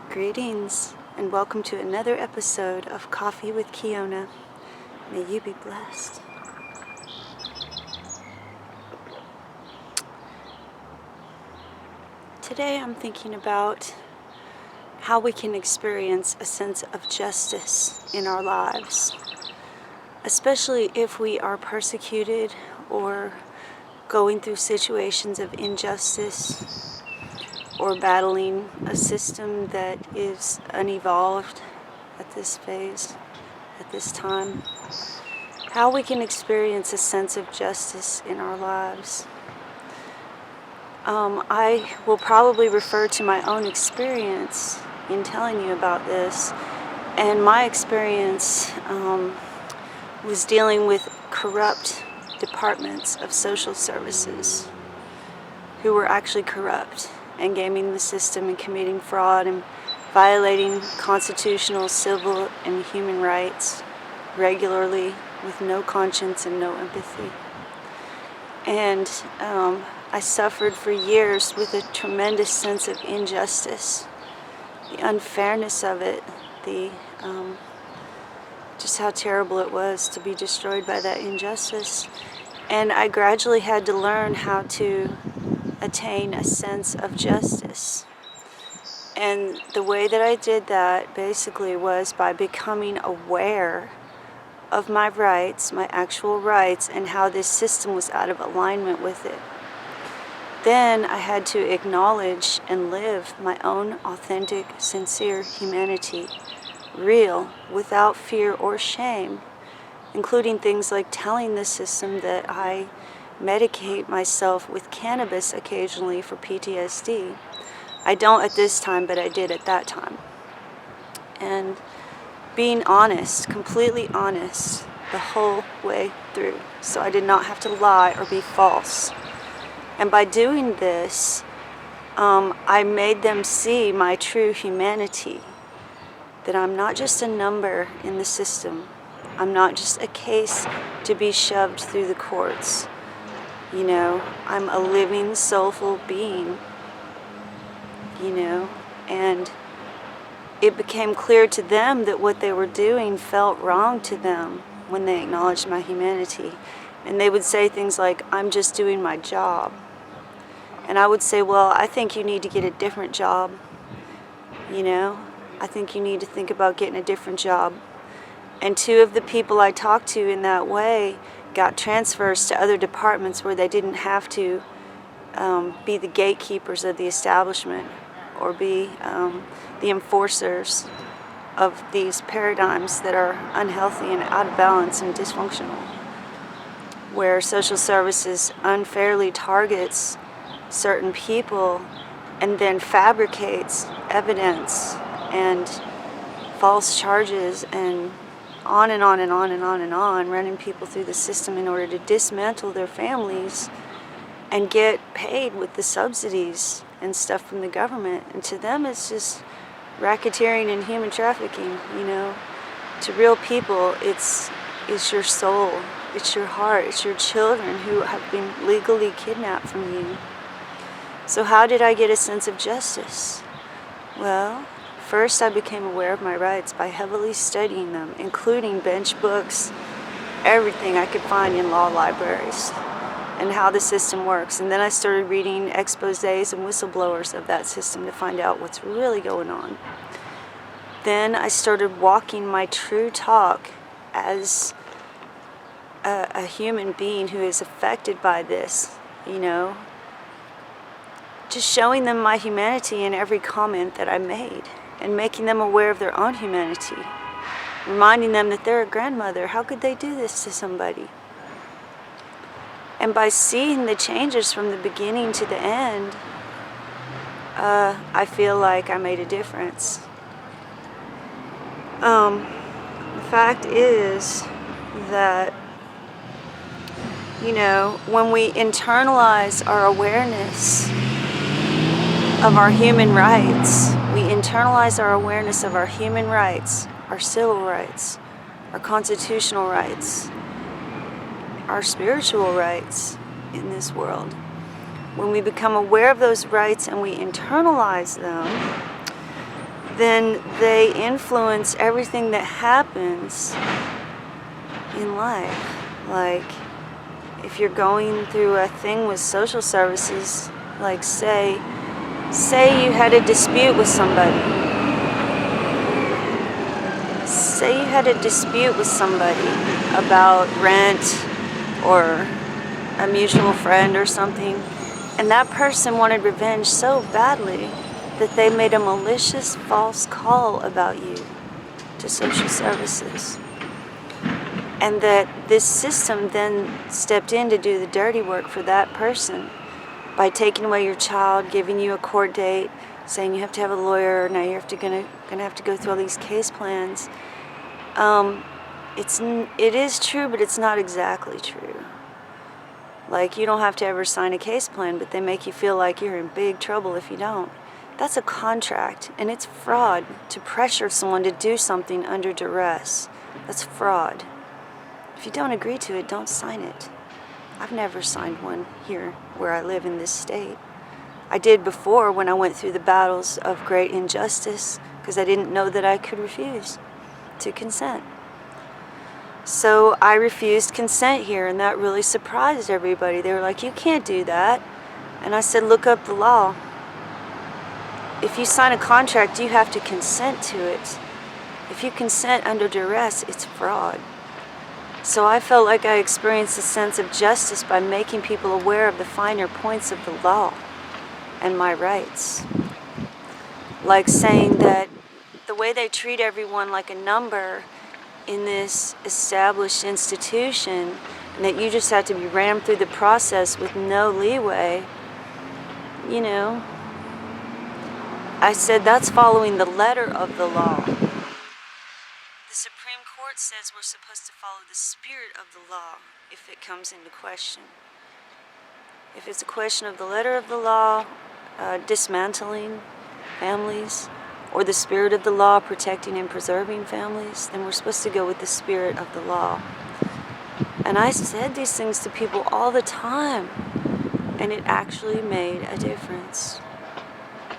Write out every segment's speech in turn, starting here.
Greetings and welcome to another episode of Coffee with Kiyonah. May you be blessed. Today I'm thinking about how we can experience a sense of justice in our lives, especially if we are persecuted or going through situations of injustice or battling a system that is unevolved at this phase, at this time. How we can experience a sense of justice in our lives. I will probably refer to my own experience in telling you about this. And my experience was dealing with corrupt departments of social services who were actually corrupt and gaming the system and committing fraud and violating constitutional, civil, and human rights regularly with no conscience and no empathy. And I suffered for years with a tremendous sense of injustice, the unfairness of it, just how terrible it was to be destroyed by that injustice. And I gradually had to learn how to attain a sense of justice. And the way that I did that basically was by becoming aware of my rights, my actual rights, and how this system was out of alignment with it. Then I had to acknowledge and live my own authentic, sincere humanity, real, without fear or shame, including things like telling the system that I medicate myself with cannabis occasionally for PTSD. I don't at this time, but I did at that time. And being honest, completely honest, the whole way through. So I did not have to lie or be false. And by doing this, I made them see my true humanity, that I'm not just a number in the system. I'm not just a case to be shoved through the courts. You know, I'm a living, soulful being, and it became clear to them that what they were doing felt wrong to them when they acknowledged my humanity. And they would say things like, I'm just doing my job. And I would say, well, I think you need to get a different job. I think you need to think about getting a different job. And two of the people I talked to in that way got transfers to other departments where they didn't have to be the gatekeepers of the establishment or be the enforcers of these paradigms that are unhealthy and out of balance and dysfunctional, where social services unfairly targets certain people and then fabricates evidence and false charges and on and on and on and on and on, running people through the system in order to dismantle their families and get paid with the subsidies and stuff from the government. And to them, it's just racketeering and human trafficking, To real people, it's your soul, it's your heart, it's your children who have been legally kidnapped from you. So how did I get a sense of justice? Well, first I became aware of my rights by heavily studying them, including bench books, everything I could find in law libraries, and how the system works. And then I started reading exposés and whistleblowers of that system to find out what's really going on. Then I started walking my true talk as a human being who is affected by this, just showing them my humanity in every comment that I made and making them aware of their own humanity, reminding them that they're a grandmother. How could they do this to somebody? And by seeing the changes from the beginning to the end, I feel like I made a difference. The fact is that, when we internalize our awareness of our human rights, we internalize our awareness of our human rights, our civil rights, our constitutional rights, our spiritual rights in this world. When we become aware of those rights and we internalize them, then they influence everything that happens in life. Like, if you're going through a thing with social services, like say you had a dispute with somebody. Say you had a dispute with somebody about rent or a mutual friend or something, and that person wanted revenge so badly that they made a malicious false call about you to social services. And that this system then stepped in to do the dirty work for that person by taking away your child, giving you a court date, saying you have to have a lawyer, now you're gonna have to go through all these case plans. It is true, but it's not exactly true. Like, you don't have to ever sign a case plan, but they make you feel like you're in big trouble if you don't. That's a contract, and it's fraud to pressure someone to do something under duress. That's fraud. If you don't agree to it, don't sign it. I've never signed one here where I live in this state. I did before when I went through the battles of great injustice because I didn't know that I could refuse to consent. So I refused consent here, and that really surprised everybody. They were like, "You can't do that." And I said, "Look up the law. If you sign a contract, you have to consent to it. If you consent under duress, it's fraud." So I felt like I experienced a sense of justice by making people aware of the finer points of the law and my rights. Like saying that the way they treat everyone like a number in this established institution, and that you just have to be rammed through the process with no leeway, you know, I said that's following the letter of the law. The Supreme Court says we're supposed to follow the spirit of the law if it comes into question. If it's a question of the letter of the law, dismantling families, or the spirit of the law, protecting and preserving families, then we're supposed to go with the spirit of the law. And I said these things to people all the time, and it actually made a difference.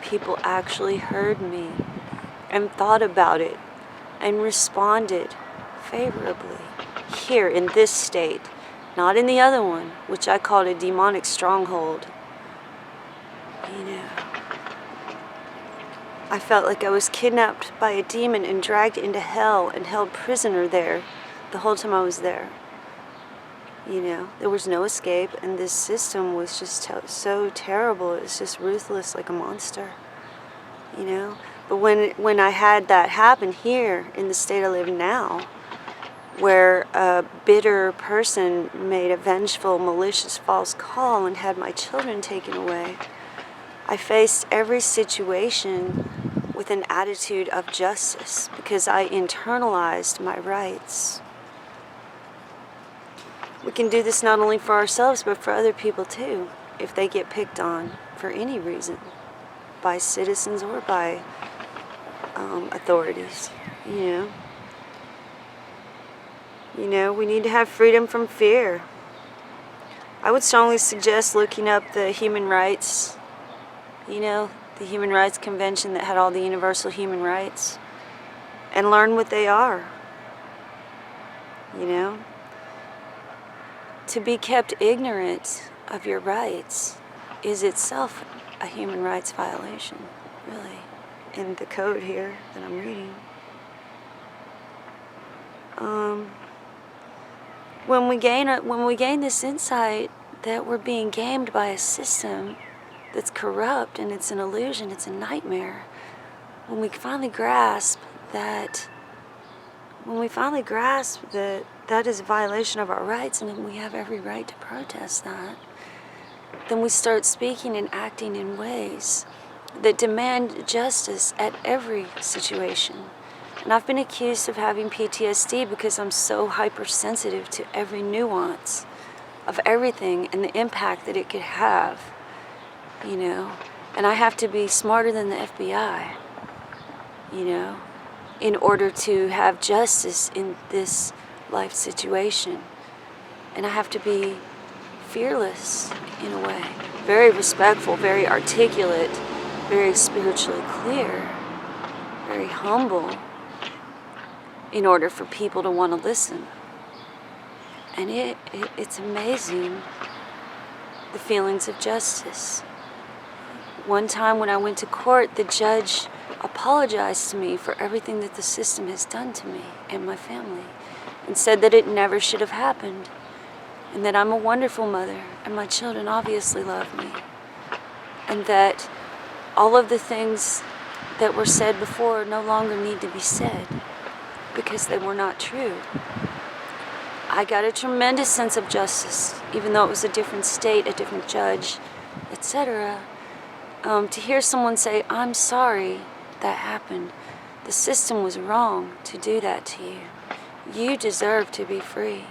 People actually heard me and thought about it and responded favorably here in this state, not in the other one, which I called a demonic stronghold. You know, I felt like I was kidnapped by a demon and dragged into hell and held prisoner there the whole time I was there. You know, there was no escape, and this system was just so terrible. It was just ruthless, like a monster, you know. But when I had that happen here in the state I live now, where a bitter person made a vengeful, malicious, false call and had my children taken away, I faced every situation with an attitude of justice because I internalized my rights. We can do this not only for ourselves, but for other people too, if they get picked on for any reason, by citizens or by authorities, you know. We need to have freedom from fear. I would strongly suggest looking up the human rights, you know, the Human Rights Convention that had all the universal human rights, and learn what they are, you know. To be kept ignorant of your rights is itself a human rights violation, really, in the code here that I'm reading. When we gain this insight that we're being gamed by a system that's corrupt and it's an illusion, it's a nightmare, when we finally grasp that that is a violation of our rights and we have every right to protest that, then we start speaking and acting in ways that demand justice at every situation. And I've been accused of having PTSD because I'm so hypersensitive to every nuance of everything and the impact that it could have, you know. And I have to be smarter than the FBI, you know, in order to have justice in this life situation. And I have to be fearless in a way, very respectful, very articulate, very spiritually clear, very humble in order for people to want to listen. And it's amazing, the feelings of justice. One time when I went to court, the judge apologized to me for everything that the system has done to me and my family, and said that it never should have happened, and that I'm a wonderful mother, and my children obviously love me, and that all of the things that were said before no longer need to be said because they were not true. I got a tremendous sense of justice, even though it was a different state, a different judge, etc. To hear someone say, "I'm sorry that happened. The system was wrong to do that to you. You deserve to be free."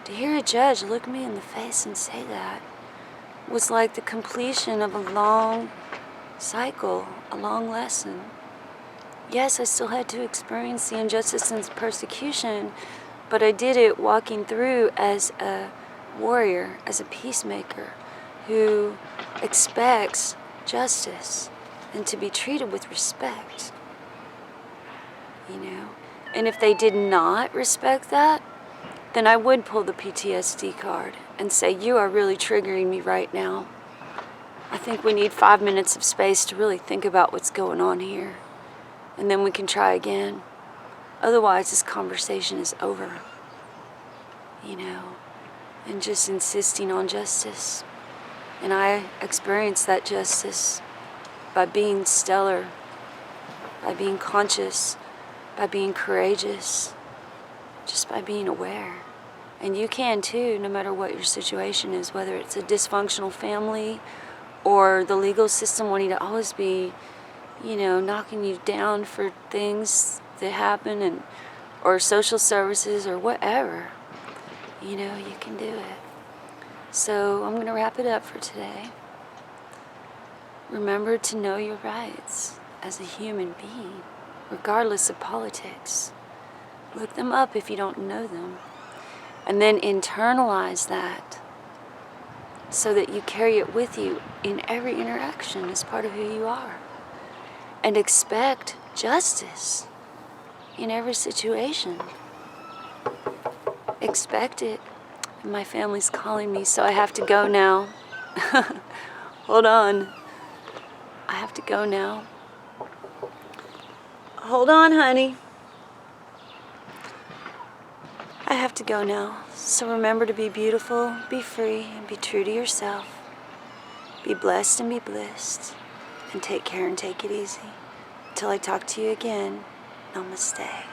To hear a judge look me in the face and say that was like the completion of a long cycle, a long lesson. Yes, I still had to experience the injustice and persecution, but I did it walking through as a warrior, as a peacemaker who expects justice and to be treated with respect. You know? And if they did not respect that, then I would pull the PTSD card and say, "You are really triggering me right now. I think we need 5 minutes of space to really think about what's going on here. And then we can try again. Otherwise, this conversation is over." You know, and just insisting on justice. And I experienced that justice by being stellar, by being conscious, by being courageous, just by being aware. And you can too, no matter what your situation is, whether it's a dysfunctional family or the legal system wanting to always be, you know, knocking you down for things that happen, and or social services or whatever. You know, you can do it. So I'm going to wrap it up for today. Remember to know your rights as a human being, regardless of politics. Look them up if you don't know them. And then internalize that so that you carry it with you in every interaction as part of who you are. And expect justice in every situation. Expect it. My family's calling me, so I have to go now. Hold on. I have to go now. Hold on, honey. I have to go now. So remember to be beautiful, be free, and be true to yourself. Be blessed and be blissed. And take care and take it easy. Until I talk to you again, namaste.